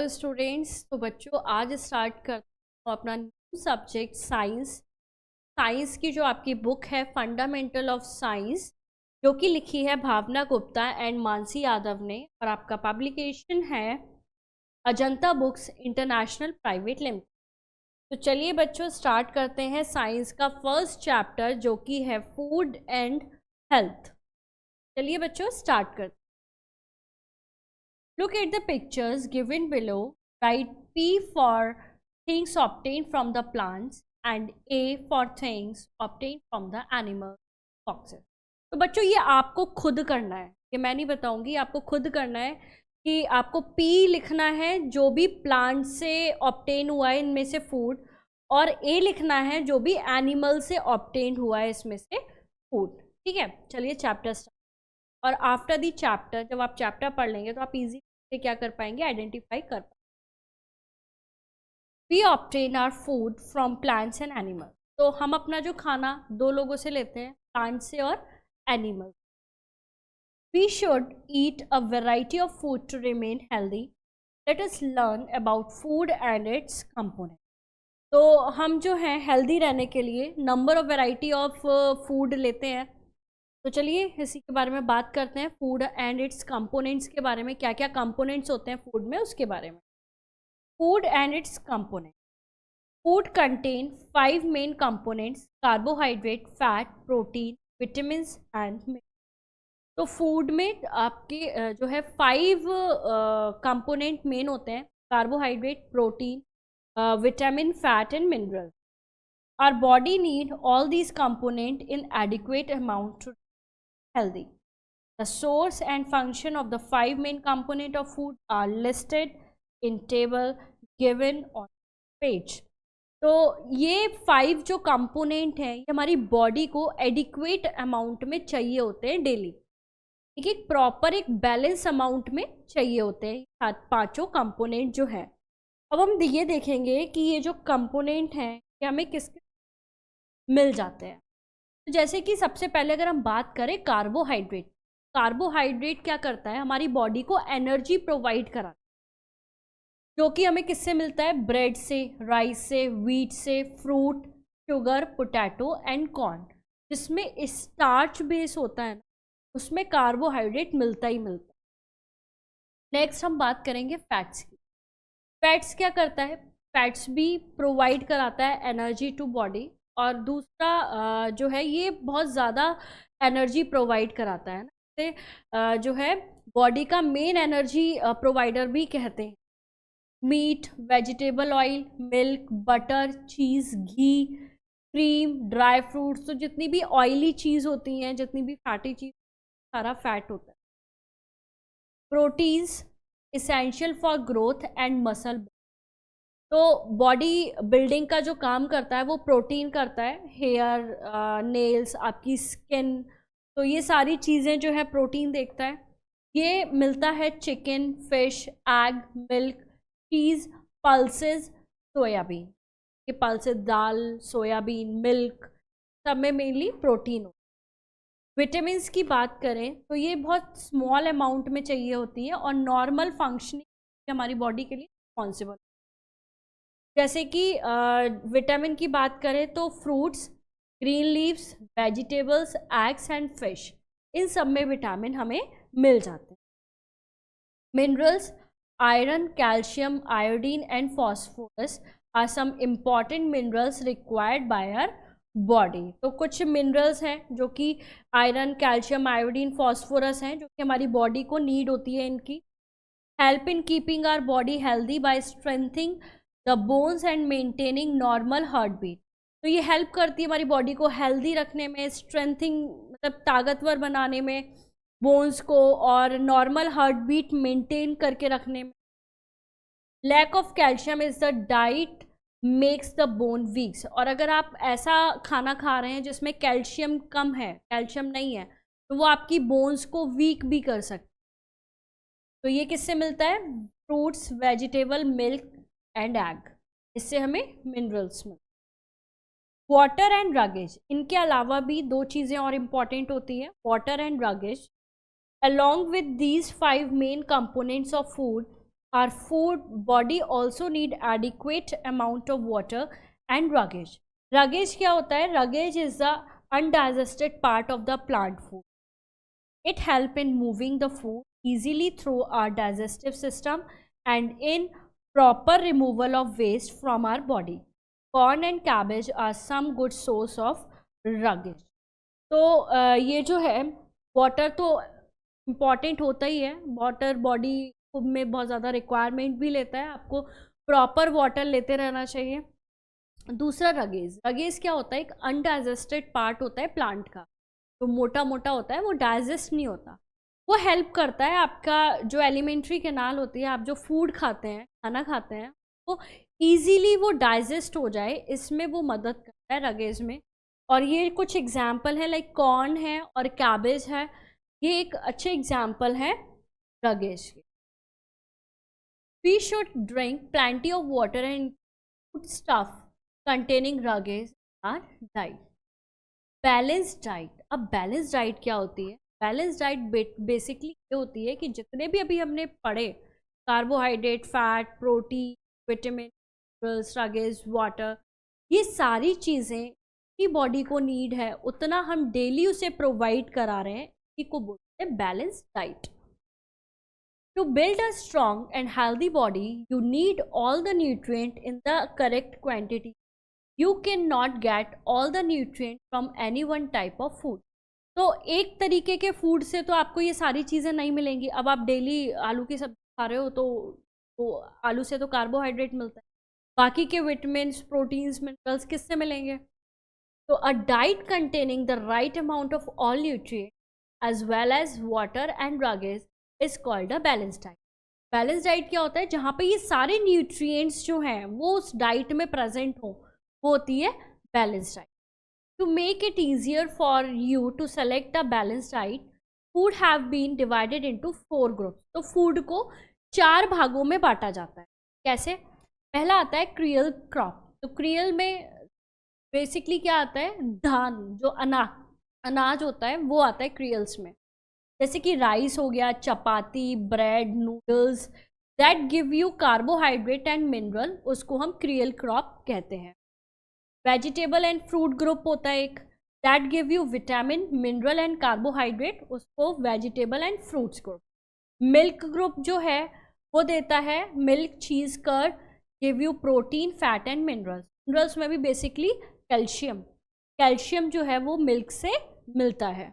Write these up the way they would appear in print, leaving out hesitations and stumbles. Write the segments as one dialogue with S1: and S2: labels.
S1: Hello students. तो बच्चों आज स्टार्ट करते हैं अपना न्यू सब्जेक्ट साइंस। साइंस की जो आपकी बुक है फंडामेंटल ऑफ साइंस, जो कि लिखी है भावना गुप्ता एंड मानसी यादव ने, और आपका पब्लिकेशन है Ajanta books international private limited. तो चलिए बच्चों स्टार्ट करते हैं साइंस का फर्स्ट चैप्टर जो कि है फूड एंड हेल्थ। चलिए बच्चों स्टार्ट करते हैं। Look at the pictures given below. Write P for things obtained from the plants and A for things obtained from the animal boxes. तो बच्चों ये आपको खुद करना है, ये मैं नहीं बताऊंगी, आपको खुद करना है कि आपको P लिखना है जो भी प्लांट से ऑब्टेन हुआ है इनमें से फूड, और A लिखना है जो भी एनिमल से ऑब्टेन हुआ है इसमें से फूड। ठीक है, चलिए चैप्टर स्टार्ट। और आफ्टर दी चैप्टर, जब आप चैप्टर पढ़ लेंगे तो आप इजी से क्या कर पाएंगे, आइडेंटिफाई कर पाएंगे। We obtain our food from plants and animal. तो हम अपना जो खाना दो लोगों से लेते हैं, प्लांट से और animal. We should eat a variety of food to remain healthy. Let us learn about food and its component. तो हम जो है हेल्दी रहने के लिए number of variety of food लेते हैं। तो चलिए इसी के बारे में बात करते हैं, फूड एंड इट्स कंपोनेंट्स के बारे में, क्या क्या कंपोनेंट्स होते हैं फूड में उसके बारे में। Food and its component. Food contain 5 main components: carbohydrate, fat, protein, vitamin and mineral. तो फूड में आपके जो है 5 कंपोनेंट मेन होते हैं: carbohydrate, protein, vitamin, fat and mineral. Our body need all these components in adequate amount to healthy. The source and function of the 5 main component of food are listed in table given on page. तो ये 5 जो component हैं ये हमारी body को adequate amount में चाहिए होते हैं डेली। ठीक है, प्रॉपर एक बैलेंस अमाउंट में चाहिए होते हैं पांचों कंपोनेंट जो हैं। अब हम ये देखेंगे कि ये जो कंपोनेंट हैं ये हमें किसके मिल जाते हैं। तो जैसे कि सबसे पहले अगर हम बात करें कार्बोहाइड्रेट, कार्बोहाइड्रेट क्या करता है, हमारी बॉडी को एनर्जी प्रोवाइड कराता है, जो कि हमें किससे मिलता है, ब्रेड से, राइस से, व्हीट से, fruit, sugar, potato and corn. जिसमें स्टार्च बेस होता है ना, उसमें कार्बोहाइड्रेट मिलता ही मिलता है। नेक्स्ट हम बात करेंगे फैट्स की। फैट्स क्या करता है, फैट्स भी प्रोवाइड कराता है एनर्जी टू बॉडी, और दूसरा जो है ये बहुत ज़्यादा एनर्जी प्रोवाइड कराता है ना, इसे जो है बॉडी का मेन एनर्जी प्रोवाइडर भी कहते हैं। Meat, vegetable oil, milk, butter, cheese, ghee, cream, dry fruits, तो जितनी भी ऑयली चीज़ होती हैं, जितनी भी फैटी चीज़, सारा फैट होता है। Proteins essential for growth and muscle. तो बॉडी बिल्डिंग का जो काम करता है वो प्रोटीन करता है, हेयर, नेल्स, आपकी स्किन, तो ये सारी चीज़ें जो है प्रोटीन देखता है। ये मिलता है चिकन, फिश, एग, मिल्क, चीज़, पल्सेस, सोयाबीन। ये पल्सेस दाल, सोयाबीन, मिल्क, सब में मेनली प्रोटीन हो। विटामिन्स की बात करें तो ये बहुत स्मॉल अमाउंट में चाहिए होती है और नॉर्मल फंक्शनिंग हमारी बॉडी के लिए रिस्पॉन्सिबल। जैसे कि विटामिन की बात करें तो fruits, green leaves, vegetables, eggs and fish, इन सब में विटामिन हमें मिल जाते हैं। Minerals, iron, calcium, iodine and phosphorus are some important minerals required by our body. तो कुछ मिनरल्स हैं जो कि आयरन, कैल्शियम, आयोडीन, फॉस्फोरस हैं जो कि हमारी बॉडी को नीड होती है इनकी। Help in keeping our body healthy by strengthening the bones and maintaining normal heart beat. तो ये हेल्प करती है हमारी बॉडी को हेल्दी रखने में, स्ट्रेंथिंग मतलब ताकतवर बनाने में बोन्स को, और नॉर्मल हार्ट बीट मेंटेन करके रखने में। Lack of calcium is the diet makes the bone weaks. और अगर आप ऐसा खाना खा रहे हैं जिसमें कैल्शियम कम है, कैल्शियम नहीं है, तो वो आपकी बोन्स को वीक भी कर सकते। तो ये किससे मिलता है, fruits, vegetable, milk and egg, इससे हमें मिनरल्स मिलते। वाटर एंड रगेज, इनके अलावा भी 2 चीज़ें और इम्पॉर्टेंट होती हैं, water and roughage. Along with these 5 main components of food, our food body also need adequate amount of water and ruggage. Ruggage क्या होता है? Ruggage is the undigested part of the plant food. It help in moving the food easily through our digestive system and in proper removal of waste from our body. Corn and cabbage are some good source of ruggage. तो ये जो है water तो important होता ही है, water body में बहुत ज़्यादा रिक्वायरमेंट भी लेता है, आपको प्रॉपर वाटर लेते रहना चाहिए. दूसरा रगेज. रगेज क्या होता है? एक अनडाइजेस्टेड पार्ट होता है प्लांट का, जो मोटा मोटा होता है, वो डाइजेस्ट नहीं होता. वो हेल्प करता है आपका जो एलिमेंट्री कैनाल होती है, आप जो फूड खाते हैं, खाना खाते हैं, वो ईजीली वो डाइजेस्ट हो जाए, इसमें वो मदद करता है रगेज में. और ये कुछ एग्जाम्पल है, लाइक कॉर्न है और कैबेज है, ये एक अच्छे एग्जाम्पल है रगेज के. We should drink plenty of water and food stuff containing ruggage are diet. Balanced diet. अब बैलेंस डाइट क्या होती है? बैलेंस डाइट बेसिकली ये होती है कि जितने भी अभी हमने पढ़े, carbohydrate, fat, protein, vitamin, minerals, roughage, water, ये सारी चीज़ें की बॉडी को नीड है, उतना हम डेली उसे प्रोवाइड करा रहे हैं, इसी को बोलते हैं balance diet. To build a strong and healthy body, you need all the nutrient in the correct quantity. You cannot get all the nutrient from any one type of food. तो एक तरीके के फूड से तो आपको ये सारी चीज़ें नहीं मिलेंगी. अब आप डेली आलू की सब्जी खा रहे हो तो आलू से तो कार्बोहाइड्रेट मिलता है, बाकी के विटामिन्स, प्रोटीन्स, मिनरल्स किससे मिलेंगे? तो a diet containing the right amount of all nutrient as well as water and roughage is called a balance diet. Balance diet क्या होता है? जहाँ पे ये सारे न्यूट्रिएंट्स जो हैं वो उस डाइट में प्रेजेंट हो, वो होती है balance diet. To make it easier for you to select a balance diet, food have been divided into 4 groups. तो फूड को 4 भागों में बांटा जाता है. कैसे? पहला आता है क्रियल क्रॉप. तो क्रियल में बेसिकली क्या आता है? धान, जो अनाज होता है वो आता है क्रियल्स में. जैसे कि राइस हो गया, chapati, bread, noodles, that give you carbohydrate and mineral, उसको हम क्रियल क्रॉप कहते हैं. वेजिटेबल एंड फ्रूट ग्रुप होता है एक, that give you vitamin, mineral and carbohydrate, उसको vegetable and fruits group. Milk group जो है वो देता है milk, cheese, curd, give you protein, fat and minerals. Minerals में भी बेसिकली कैल्शियम जो है वो मिल्क से मिलता है.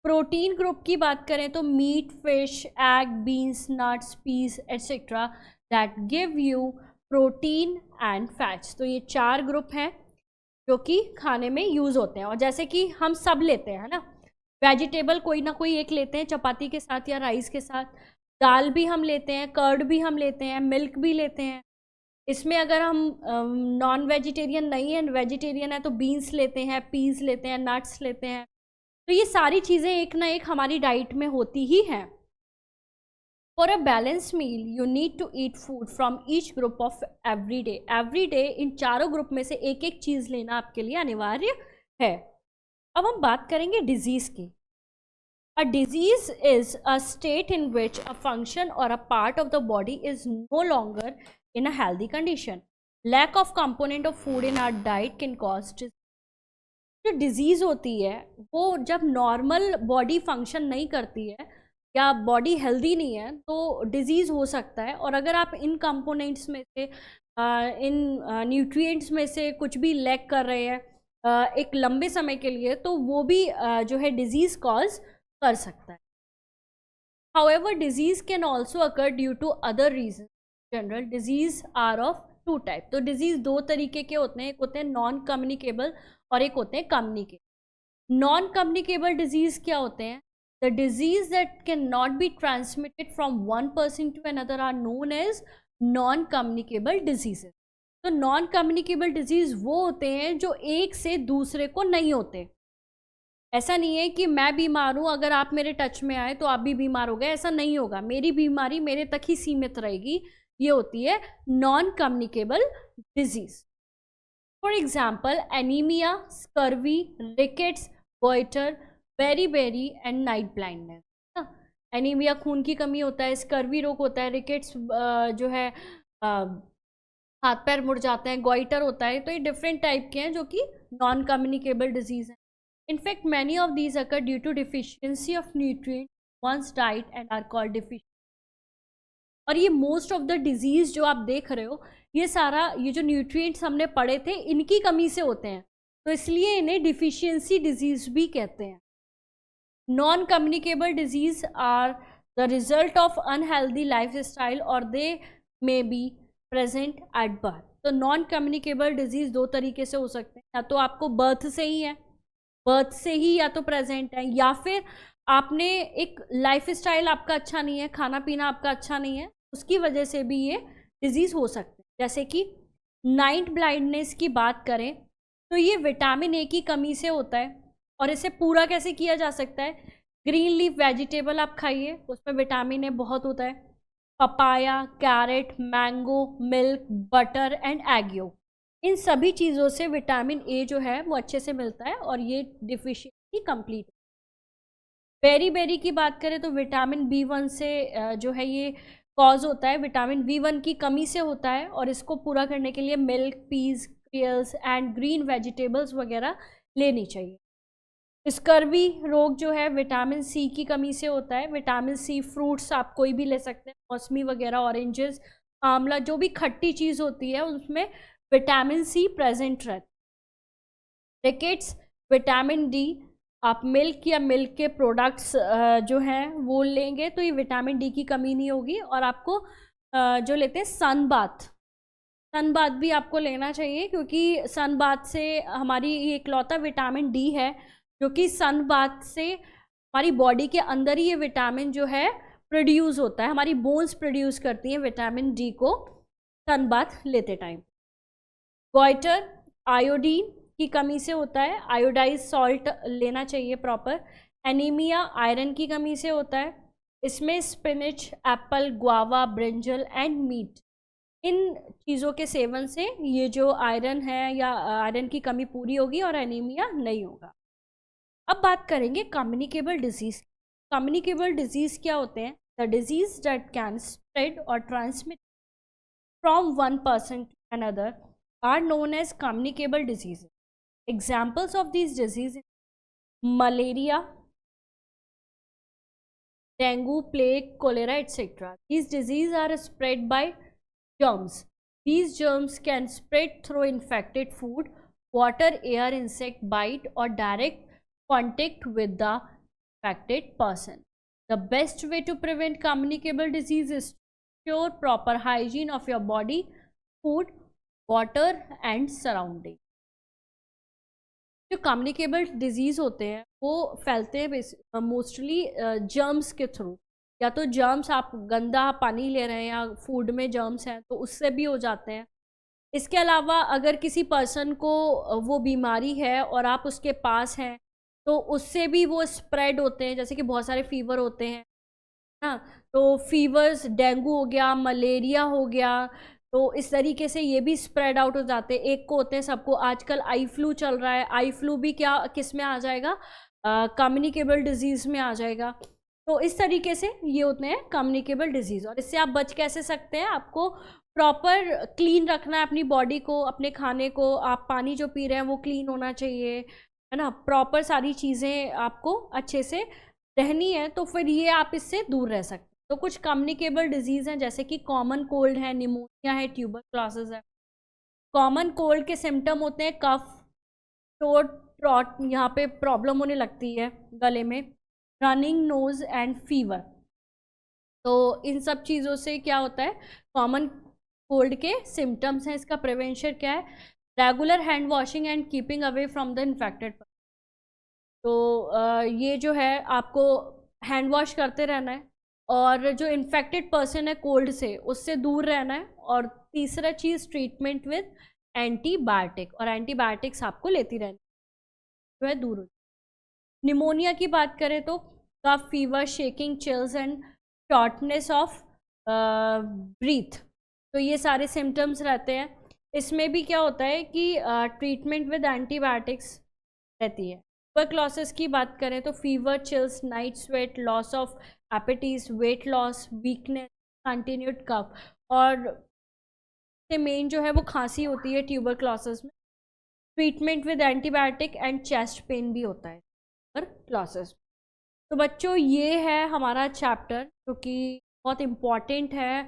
S1: प्रोटीन ग्रुप की बात करें तो meat, fish, egg, beans, nuts, peas etcetera, that give you protein and fats. तो ये 4 ग्रुप हैं जो कि खाने में यूज़ होते हैं. और जैसे कि हम सब लेते हैं ना, वेजिटेबल कोई ना कोई एक लेते हैं चपाती के साथ या राइस के साथ, दाल भी हम लेते हैं, कर्ड भी हम लेते हैं, मिल्क भी लेते हैं. इसमें अगर हम नॉन वेजिटेरियन नहीं है, वेजिटेरियन है, तो बीन्स लेते हैं, पीस लेते हैं, नट्स लेते हैं. तो ये सारी चीज़ें एक ना एक हमारी डाइट में होती ही हैं. For a balance meal you need to eat food from each group of every day. इन चारों ग्रुप में से एक एक चीज़ लेना आपके लिए अनिवार्य है. अब हम बात करेंगे डिजीज़ की. A disease is a state in which a function or a part of the body is no longer in a healthy condition. Lack of component of food in our diet can cause. जो disease होती है वो जब normal body function नहीं करती है या body healthy नहीं है तो डिजीज़ हो सकता है. और अगर आप इन कंपोनेंट्स में से इन न्यूट्रिएंट्स में से कुछ भी लैक कर रहे हैं एक लंबे समय के लिए, तो वो भी जो है डिजीज़ कॉज कर सकता है. However disease can also occur due to other reason. General disease are of 2 type. तो डिजीज़ 2 तरीके के होते हैं, एक होते हैं नॉन कम्युनिकेबल और एक होते हैं कम्युनिकेबल. नॉन कम्युनिकेबल डिजीज़ क्या होते हैं? The disease that can not be transmitted from one person to another are known as non communicable disease. तो नॉन कम्युनिकेबल डिजीज़ वो होते हैं जो एक से दूसरे को नहीं होते. ऐसा नहीं है कि मैं बीमार हूँ, अगर आप मेरे टच में आए तो आप भी बीमार हो गए, ऐसा नहीं होगा. मेरी बीमारी मेरे तक ही सीमित रहेगी. ये होती है non communicable disease. For example anaemia, scurvy, rickets, goitre, beri and night blindness. Anaemia खून की कमी होता है, स्कर्वी रोग होता है, रिकेट्स जो है हाथ पैर मुड़ जाते हैं, गोइटर होता है। तो ये डिफरेंट टाइप के हैं जो कि नॉन कम्युनिकेबल डिजीज हैं। In fact many of these occur due to deficiency of nutrient ones diet and are called deficient. और ये मोस्ट ऑफ द डिजीज जो आप देख रहे हो, ये सारा ये जो न्यूट्रिएंट्स हमने पढ़े थे इनकी कमी से होते हैं, तो इसलिए इन्हें डिफिशियंसी डिजीज भी कहते हैं। Non communicable disease are the result of unhealthy life style और they may be present at birth. तो नॉन कम्युनिकेबल डिजीज दो तरीके से हो सकते हैं, या तो आपको बर्थ से ही है, बर्थ से ही या तो प्रेजेंट है, या फिर आपने एक लाइफ स्टाइल आपका अच्छा नहीं है, खाना पीना आपका अच्छा नहीं है, उसकी वजह से भी ये डिजीज़ हो सकते हैं। जैसे कि नाइट ब्लाइंडनेस की बात करें तो ये विटामिन ए की कमी से होता है, और इसे पूरा कैसे किया जा सकता है? ग्रीन लीफ वेजिटेबल आप खाइए, उसमें विटामिन ए बहुत होता है। Papaya, carrot, mango, milk, butter and egg yolk, इन सभी चीज़ों से विटामिन ए जो है वो अच्छे से मिलता है और ये डिफिशियंसी कंप्लीट। बेरी की बात करें तो विटामिन B1 से जो है ये कॉज होता है, विटामिन B1 की कमी से होता है, और इसको पूरा करने के लिए milk, peas, cereals and green vegetables वगैरह लेनी चाहिए। स्कर्वी रोग जो है विटामिन सी की कमी से होता है। विटामिन सी फ्रूट्स आप कोई भी ले सकते हैं, मौसमी वगैरह, ऑरेंजेस, आंवला, जो भी खट्टी चीज़ होती है उसमें विटामिन सी प्रेजेंट रहता है। रिकेट्स, विटामिन डी, आप मिल्क या मिल्क के प्रोडक्ट्स जो हैं वो लेंगे तो ये विटामिन डी की कमी नहीं होगी। और आपको जो लेते हैं सन बाथ भी आपको लेना चाहिए, क्योंकि सन बाथ से हमारी ये इकलौता विटामिन डी है जो कि सन बाथ से हमारी बॉडी के अंदर ही ये विटामिन जो है प्रोड्यूस होता है, हमारी बोन्स प्रोड्यूस करती हैं विटामिन डी को सन बाथ लेते टाइम। गोइटर आयोडीन की कमी से होता है, आयोडाइज सॉल्ट लेना चाहिए प्रॉपर। एनीमिया आयरन की कमी से होता है, इसमें spinach, apple, guava, brinjal and meat, इन चीज़ों के सेवन से ये जो आयरन है या आयरन की कमी पूरी होगी और एनीमिया नहीं होगा। अब बात करेंगे कम्युनिकेबल डिजीज़। कम्युनिकेबल डिजीज़ क्या होते हैं? The disease that can spread or transmit from one person to another are known as communicable disease. Examples of these diseases: malaria, dengue, plague, cholera, etc. These diseases are spread by germs. These germs can spread through infected food, water, air, insect bite, or direct contact with the infected person. The best way to prevent communicable disease is to ensure proper hygiene of your body, food, water, and surrounding. जो communicable disease होते हैं वो फैलते हैं mostly germs के through. या तो germs, आप गंदा पानी ले रहे हैं या फूड में जर्म्स हैं तो उससे भी हो जाते हैं। इसके अलावा अगर किसी पर्सन को वो बीमारी है और आप उसके पास हैं तो उससे भी वो स्प्रेड होते हैं। जैसे कि बहुत सारे फीवर होते हैं ना, तो फीवर्स, डेंगू हो गया, मलेरिया हो गया, तो इस तरीके से ये भी स्प्रेड आउट हो जाते हैं। एक को होते हैं सबको, आजकल आई फ्लू चल रहा है, आई फ्लू भी क्या किस में आ जाएगा? कम्युनिकेबल डिजीज़ में आ जाएगा। तो इस तरीके से ये होते हैं कम्युनिकेबल डिजीज़। और इससे आप बच कैसे सकते हैं? आपको प्रॉपर क्लीन रखना है अपनी बॉडी को, अपने खाने को, आप पानी जो पी रहे हैं वो क्लीन होना चाहिए, है ना, प्रॉपर सारी चीज़ें आपको अच्छे से रहनी है, तो फिर ये आप इससे दूर रह सकते हैं। तो कुछ कम्युनिकेबल डिजीज़ हैं जैसे कि कॉमन कोल्ड है, निमोनिया है, ट्यूबरक्लोसिस है। कॉमन कोल्ड के सिम्टम होते हैं कफ, थ्रोट, ट्रॉट, यहाँ पे प्रॉब्लम होने लगती है गले में, रनिंग नोज एंड फीवर। तो इन सब चीज़ों से क्या होता है? कॉमन कोल्ड के सिम्टम्स हैं। इसका प्रिवेंशन क्या है? Regular hand washing and keeping away from the infected. तो ये जो है आपको हैंड वॉश करते रहना है और जो इन्फेक्टेड पर्सन है कोल्ड से उससे दूर रहना है। और तीसरा चीज़ ट्रीटमेंट विद एंटीबायोटिक, और एंटीबायोटिक्स आपको लेती रहनी जो है दूर हो। निमोनिया की बात करें तो cough, fever, shaking, chills and shortness of breath, तो ये सारे सिम्टम्स रहते हैं। इसमें भी क्या होता है कि ट्रीटमेंट विद एंटीबायोटिक्स रहती है। ट्यूबरक्लोसिस की बात करें तो fever, chills, night sweat, loss of appetite, weight loss, weakness, continued cough, और से मेन जो है वो खांसी होती है ट्यूबरक्लोसिस में। Treatment with antibiotic and chest pain भी होता है ट्यूबरक्लोसिस। तो बच्चों ये है हमारा चैप्टर जो कि बहुत इम्पॉर्टेंट है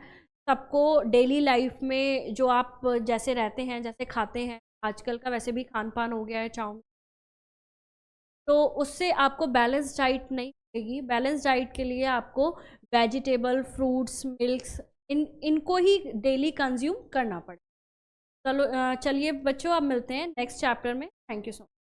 S1: सबको डेली लाइफ में, जो आप जैसे रहते हैं, जैसे खाते हैं, आजकल का वैसे भी खान पान हो गया है चाउमीन, तो उससे आपको बैलेंस डाइट नहीं मिलेगी। बैलेंस डाइट के लिए आपको वेजिटेबल, फ्रूट्स, मिल्क्स, इनको ही डेली कंज्यूम करना पड़ेगा। चलो चलिए बच्चों, अब मिलते हैं नेक्स्ट चैप्टर में। Thank you so much.